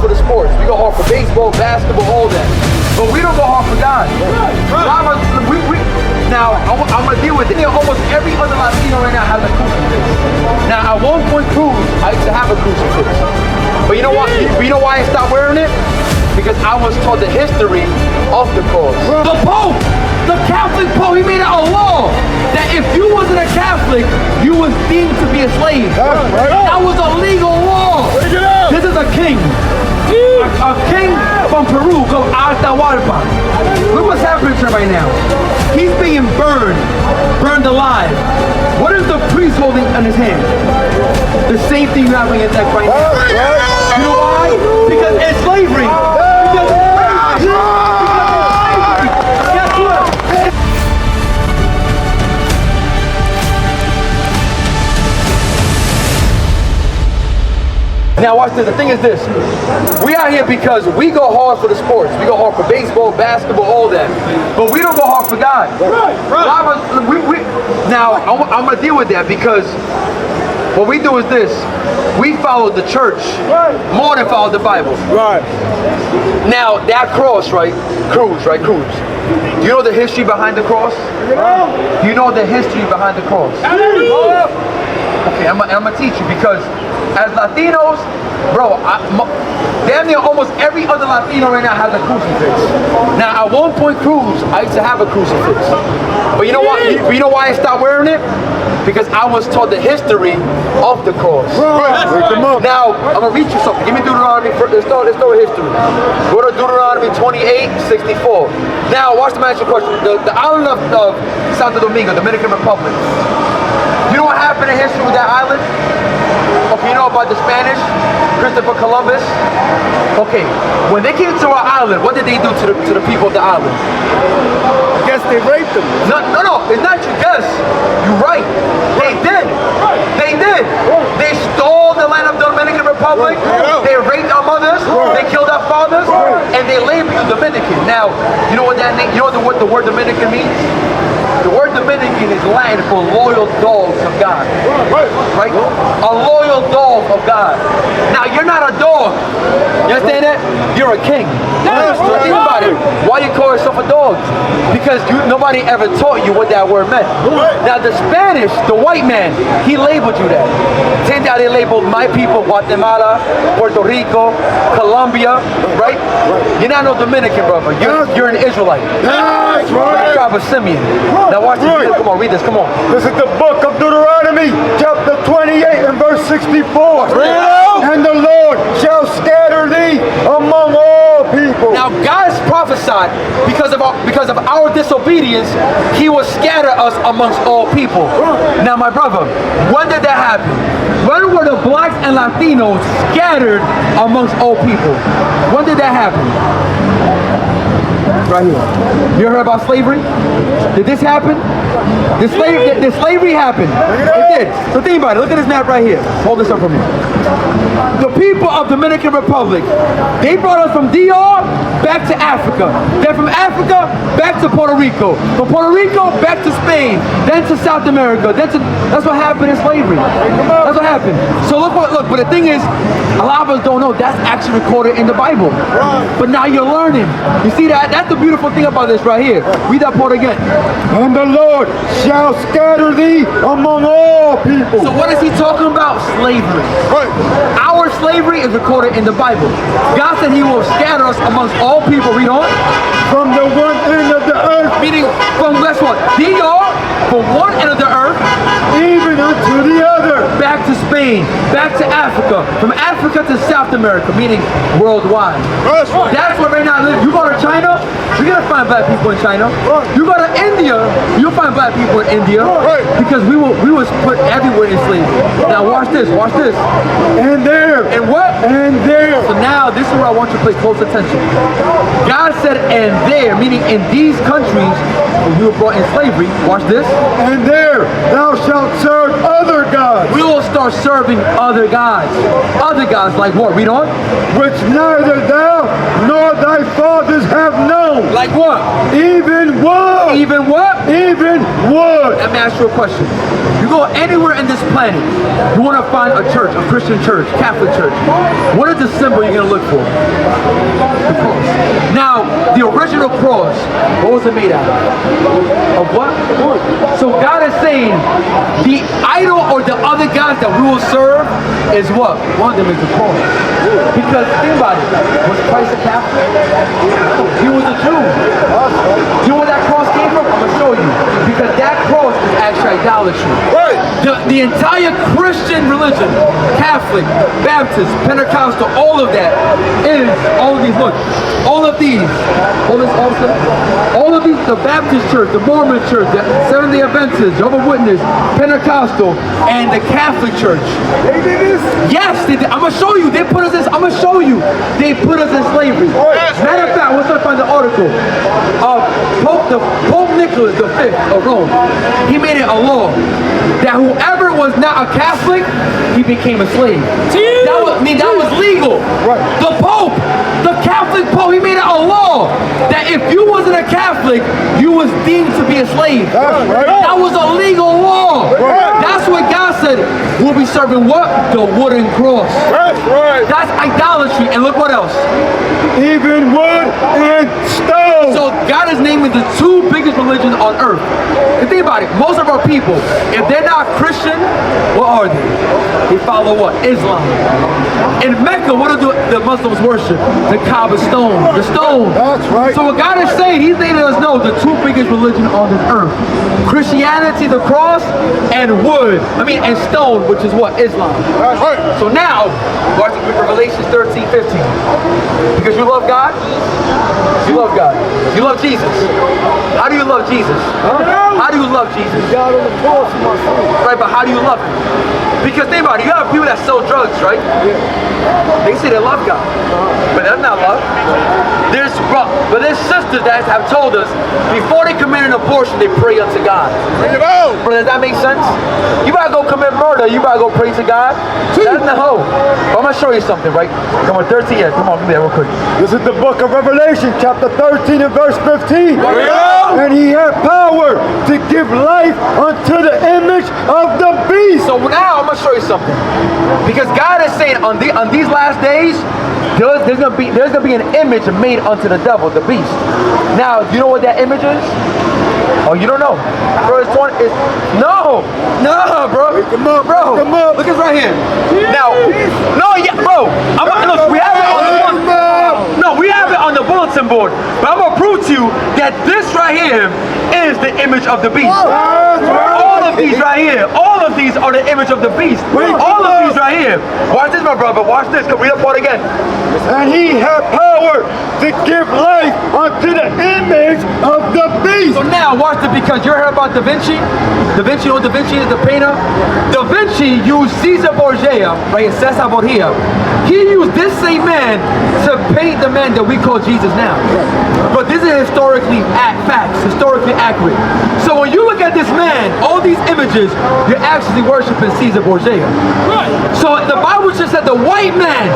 for the sports. We go hard for baseball, basketball, all that. But we don't go hard for God. Now, I'm going to deal with it. Almost every other Latino right now has a crucifix. Now, at one point, I used to have a crucifix. But you know what? You know why I stopped wearing it? Because I was taught the history of the cross. The Pope, the Catholic Pope, he made it a law that if you wasn't a Catholic, you was deemed to be a slave. That was a legal law. This is a king. A king from Peru called Asaph. Look what's happening to him right now. He's being burned alive. What is the priest holding in his hand? The same thing you have in your neck right now. You know why? Because it's slavery. Because it's slavery. Guess what? Now watch this. The thing is this. We out here because we go hard for the sports. We go hard for baseball, basketball, all that. But we don't go hard for God. Now, I'm going to deal with that because what we do is this. We follow the church more than follow the Bible. Now, that cross, right? Cruz. Do you know the history behind the cross? Do you know the history behind the cross? Okay, I'm going to teach you because as Latinos, bro, damn near almost every other Latino right now has a crucifix. Now, at one point, I used to have a crucifix. But you know what? You know why I stopped wearing it? Because I was taught the history of the cross. Now, I'm going to read you something. Give me Deuteronomy. Let's start history. Go to Deuteronomy 28:64. Now, watch the magic question. The island of Santo Domingo, Dominican Republic. You know what happened in history with that island? Okay, you know about the Spanish? Christopher Columbus? Okay, when they came to our island, what did they do to the people of the island? I guess they raped them. No, it's not your guess. You're right. They did. They stole the land of the Dominican Republic. They raped our mothers. They killed our fathers. And they labeled you Dominican. Now, you know what what the word Dominican means? The word Dominican is Latin for loyal dogs of God. Right? A loyal dog of God. Now, you're not a dog. You understand that? You're a king. So think about it. Why you call yourself a dog? Because nobody ever taught you what that word meant. Now, the Spanish, the white man, he labeled you that. Same thing how they labeled my people, Guatemala, Puerto Rico, Colombia, right? You're not no Dominican, brother. You're an Israelite. That's right. Tribe of Simeon. Now watch this. Come on, read this. Come on. This is the book of Deuteronomy, chapter 28 and verse 64. And the Lord shall scatter thee among all people. Now God's prophesied because of our disobedience, He will scatter us amongst all people. Now, my brother, when did that happen? When were the blacks and Latinos scattered amongst all people? When did that happen? Right here. You heard about slavery? Did this happen? Did slavery happen? It did. So think about it. Look at this map right here. Hold this up for me. The people of Dominican Republic, they brought us from DR back to Africa. Then from Africa back to Puerto Rico. From Puerto Rico back to Spain. Then to South America. That's what happened in slavery. That's what happened. So look. But the thing is, a lot of us don't know that's actually recorded in the Bible. But now you're learning. You see that? That's the beautiful thing about this right here. Read that part again. And the Lord shall scatter thee among all people. So what is he talking about? Slavery. Our slavery is recorded in the Bible. God said He will scatter us amongst all people. Read on. From the one end of the earth. Meaning from guess what? DR, from one end of the earth, even unto the other. Back to Spain, back to Africa, from Africa to South America, meaning worldwide. That's where right now live. You go to China, you're gonna find black people in China. You go to India, you'll find black people in India. Because we was put everywhere in slavery. Now watch this. And there. And what? And there. So now this is where I want you to pay close attention. God said and there, meaning in these countries where we were brought in slavery. Watch this. And there thou shalt serve other gods. We will start serving other gods. Other gods like what? Read on. Which neither thou nor thy fathers have known. Like what? Even wood. Even what? Even wood. Let me ask you a question. You go anywhere in this planet, you want to find a church, a Christian church, Catholic church. What is the symbol you're going to look for? The cross. Now, the original cross, what was it made out of? Of what? Wood. So God is saying the idol or the other gods that we will serve is what? One of them is the cross. Because think about it. Was Christ a Catholic? He was a Jew. You know where that cross came from? I'm going to show you. Because that cross is actually idolatry. The entire Christian religion, Catholic, Baptist, Pentecostal, all of that is, all of these, look, all of these, the Baptist church, the Mormon church, the Seventh-day Adventist, Jehovah's Witness, Pentecostal, and the Catholic church. They did this? Yes, they did. I'm going to show you. They put us in, I'm going to show you. They put us in slavery. Matter of fact, let's find the article. Pope Nicholas V of Rome, he made it a law that whoever was not a Catholic, he became a slave. That was legal. Right. The Pope, the Catholic Pope, he made it a law that if you wasn't a Catholic, you was deemed to be a slave. That's right. That was a legal law. Right. That's what God said. We'll be serving what? The wooden cross. That's right. That's idolatry. And look what else. Even wood and stone. So God is naming the two biggest religions on earth. And think about it. Most of our people, if they're not Christian, what are they? They follow what? Islam. In Mecca, what do the Muslims worship? The Kaaba stone. The stone. That's right. So what God is saying, He's letting us know the two biggest religions on this earth. Christianity, the cross, and and stone, which is what? Islam. That's right. So now, watch Revelation 13, 15. Because you love God? You love God. You love Jesus. How do you love Jesus? How do you love Jesus? God on the cross for my sin. Right, but how do you love Him? Because think about it, you have people that sell drugs, right? They say they love God, but that's not love. There's sisters that have told us before they commit an abortion, they pray unto God. Bro, does that make sense? You gotta go commit murder, you gotta go pray to God. That's the hoe. I'm gonna show you something, right? Come on, 13 years. Come on, give me that real quick. This is the book of Revelation, chapter 13 and verse 15. And he had power to give life unto the image of the beast. So now I'm gonna show you something, because God is saying on these last days, there's gonna be an image made unto the devil, the beast. Now, do you know what that image is? Oh, you don't know, bro? No, bro. Bro, look, it's right here. Now, bro. Look, we have it on the bulletin. No, we have it on the bulletin board. But I'm gonna prove to you that this right here is the image of the beast. All of these right here, all of these are the image of the beast. All of these right here. Watch this, my brother. Watch this. Come read the part again. And he had power to give life unto the image of the beast. So now, watch it, because you heard about Da Vinci. Da Vinci is the painter. Da Vinci used Caesar Borgia, right? Cesar Borgia. He used this same man to paint the man that we call Jesus now. But this is historically accurate. So when you look at this man, all these images, you're actually worshiping Caesar Borgia. Right. So the Bible just said the white man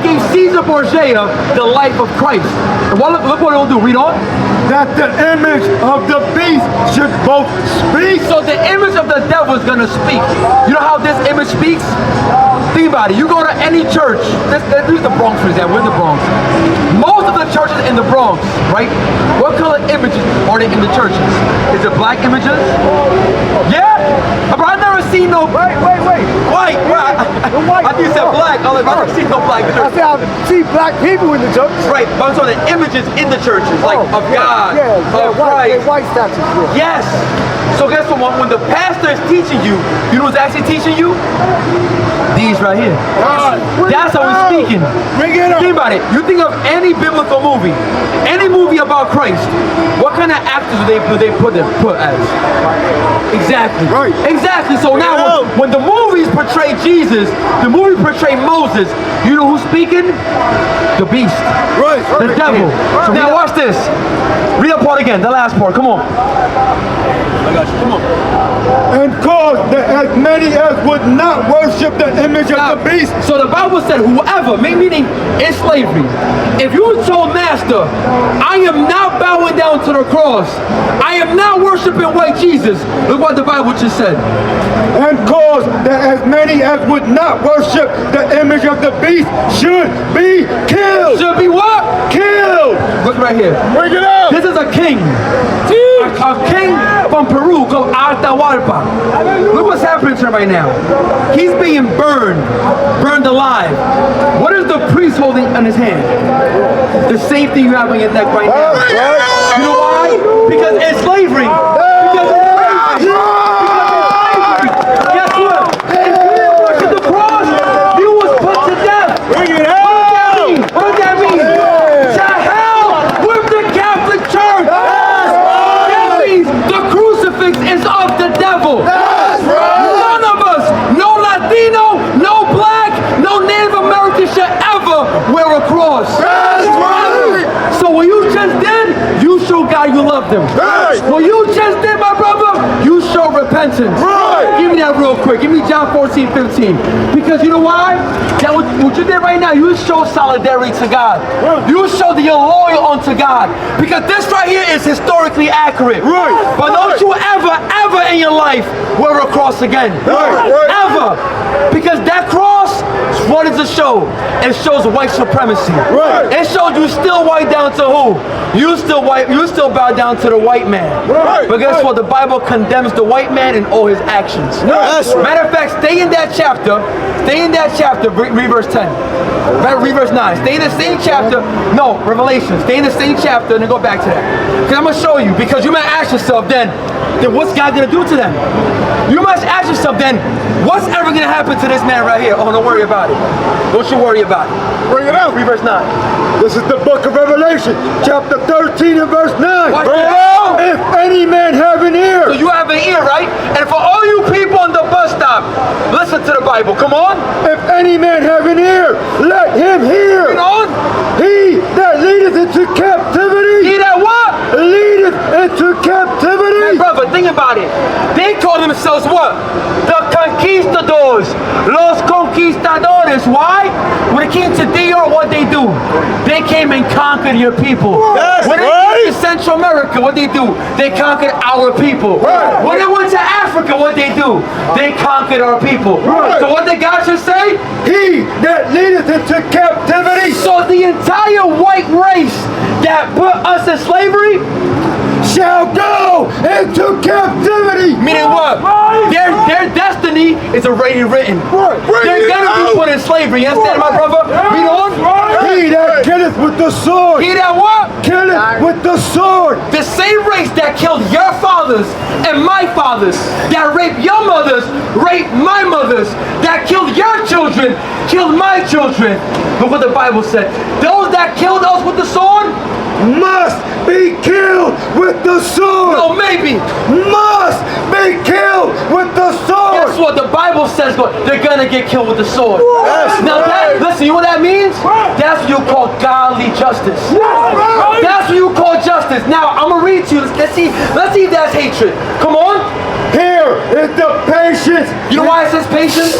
gave Caesar Borgia the life of Christ. And look what it'll do. Read on. That the image of the beast should both speak. So the image of the devil is going to speak. You know how this image speaks? Think about it. You go to any church. This is the Bronx, for example. We're in the Bronx. Most of the churches in the Bronx, right? What color images are they in the churches? Is it black images? Yeah? But I've never seen no... Wait. White. I think you said black. I've never seen no black church. I said I see black people in the church. Right, but I'm talking the images in the churches, like of God, of Christ. White statues. Yes. So guess what? When the pastor is teaching you, you know what's actually teaching you? These right here. That's how he's speaking. Bring it up. Think about it. You think of any biblical movie, any movie about Christ, what kind of actors do they put as? Exactly. Right. Exactly. So now when the movies portrayed Jesus, the movie portrayed Moses. You know who's speaking? The beast. Right. The devil. So now watch this. Read that part again, the last part. Come on. I got you. Come on. And cause that as many as would not worship the image of the beast. So the Bible said, whoever, meaning in slavery, if you told master, I am not bowing down to the cross, I am not worshiping white Jesus, look what the Bible just said. And cause that as many as would not worship the image of the beast should be killed. Should be what? Killed. Look right here. Bring it up. This is a king. A king from Peru called Atahualpa. Look what's happening to him right now. He's being burned alive. What is the priest holding in his hand? The same thing you have on your neck right now. You know why? Because it's slavery. Because it's slavery. Guess what? If you didn't worship the cross, you was put to death. Bring it up. What does that mean? To hell with the Catholic Church. That means the crucifix is of the devil. None of us, no Latino, no black, no Native American should ever wear a cross. So what you just did, you show God you love them. What you just did, my brother, you show repentance. Give me that real quick. Give me John 14:15. Because you know why? That what you did right now, you show solidarity to God. You show that you're loyal unto God. Because this right here is historically accurate. But don't you ever in your life wear a cross again. Ever. Because that cross, what does it show? It shows white supremacy. It shows you still white down to who? You still bow down to the white man. But guess what? The Bible condemns the white man and all his actions. Matter of fact, stay in that chapter. Read verse 10. Read verse 9. Stay in the same chapter. No, Revelation. Stay in the same chapter and then go back to that. Because I'm going to show you. Because you might ask yourself then what's God going to do to them? You must ask yourself then, what's ever going to happen to this man right here? Oh, don't worry about it. Don't you worry about it. Bring it up. Read verse 9. This is the book of Revelation, chapter 13 and verse 9. Watch that. If any man have an ear. So you have an ear, right? And for all you people on the bus stop, listen to the Bible. Come on. If any man have an ear, let him hear. Read on. He that leadeth into captivity. He that what? Leadeth into captivity. Hey, brother, think about it. They call themselves what? The conquistadors. Los conquistadores. Why? When it came to DR, what they do? They came and conquered your people. When they came to Central America, what they do? They conquered our people. When they went to Africa, what they do? They conquered our people. So what did God just say? He that leadeth into captivity. So the entire white race that put us in slavery shall go into captivity. Meaning what? Their destiny is already written. They're gonna be put in slavery. You understand, my brother? Read on. He that killeth with the sword. He that what? Killeth with the sword. The same race that killed your fathers and my fathers, that raped your mothers, raped my mothers, that killed your children, killed my children. Look what the Bible said. Those that killed us with the sword must be killed with the sword. No, maybe. Must be killed with the sword. Guess what? The Bible says they're gonna get killed with the sword. Now listen, you know what that means? That's what you call godly justice. That's what you call justice. Now I'm gonna read to you. Let's see if that's hatred. Come on. Here is the patience. You know why it says patience?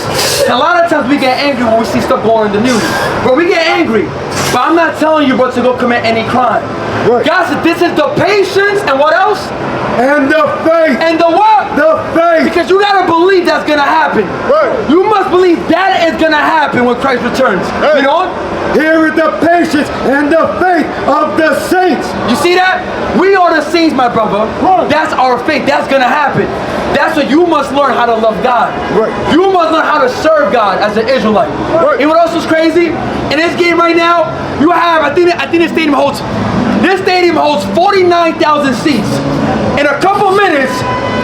A lot of times we get angry when we see stuff going in the news. But we get angry. But I'm not telling you, bro, to go commit any crime. God said this is the patience and what else? And the faith. And the what? The faith. Because you gotta believe that's gonna happen. You must believe that is gonna happen when Christ returns. You know? Here is the patience and the faith of the saints. You see that? We are the saints, my brother. That's our faith. That's gonna happen. That's what you must learn how to love God. You must learn how to serve God as an Israelite. And what else is crazy? In this game right now, you have, I think this stadium holds 49,000 seats. In a couple minutes,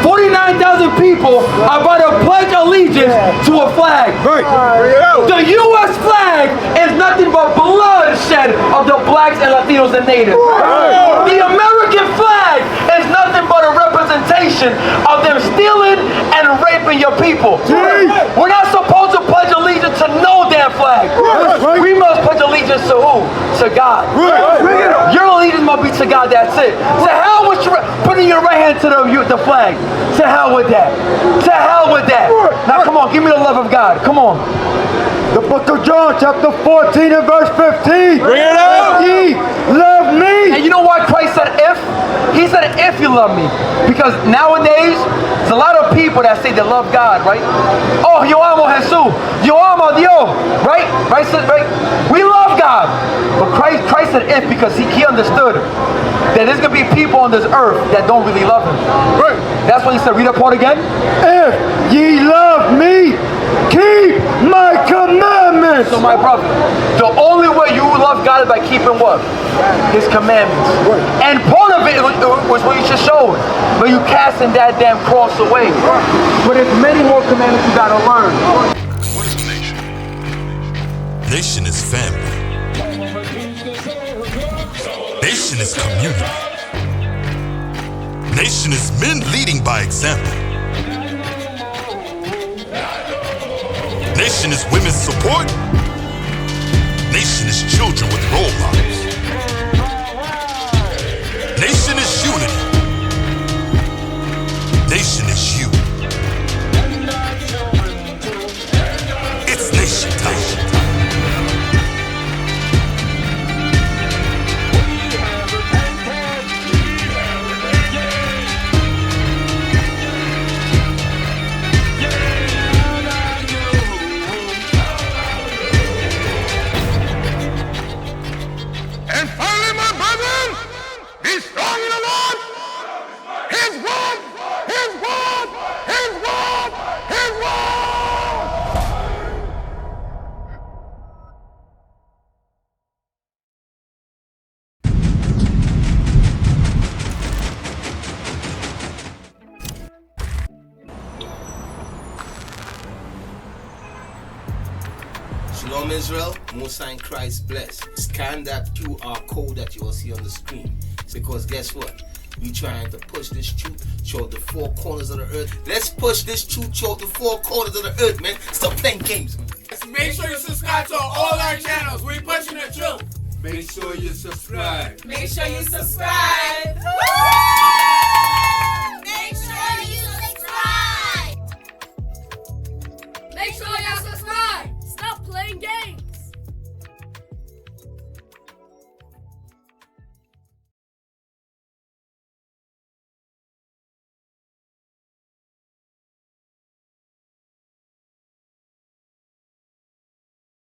49,000 people are about to pledge allegiance to a flag. The U.S. flag is nothing but bloodshed of the blacks and Latinos and natives. The American flag is nothing but a representation representation of them stealing and raping your people. We're not supposed to pledge allegiance to no damn flag. We must pledge allegiance to who? To God. Your allegiance must be to God, that's it. To hell with putting your right hand to the flag. To hell with that. To hell with that. Now come on, give me the love of God. Come on. The book of John, chapter 14 and verse 15. Bring it out. Ye love me. And you know why Christ said if? He said if you love me. Because nowadays, there's a lot of people that say they love God, right? Oh, yo amo Jesús. Yo amo Dios. Right? Right? We love God. But Christ said if because he understood that there's going to be people on this earth that don't really love him. Right. That's why he said, read that part again. If ye love me, keep my commandments. So my brother, the only way you love God is by keeping what? His commandments. Right. And part of it was what you just showed. But you casting that damn cross away. But there's many more commandments you gotta learn. What is a nation? Nation is family. Nation is community. Nation is men leading by example. Nation is women's support. Nation is children with role models. Nation is unity. Nation is you. It's nation time. And finally, my brethren, be strong in the Lord. His word, his word, his word, his word. Shalom Israel, Most High in Christ bless. Scan that QR code that you will see on the screen. Because guess what? We trying to push this truth toward the four corners of the earth. Let's push this truth toward the four corners of the earth, man. Stop playing games, man. Make sure you subscribe to all our channels. We pushing the truth. Make sure you subscribe. Make sure you subscribe.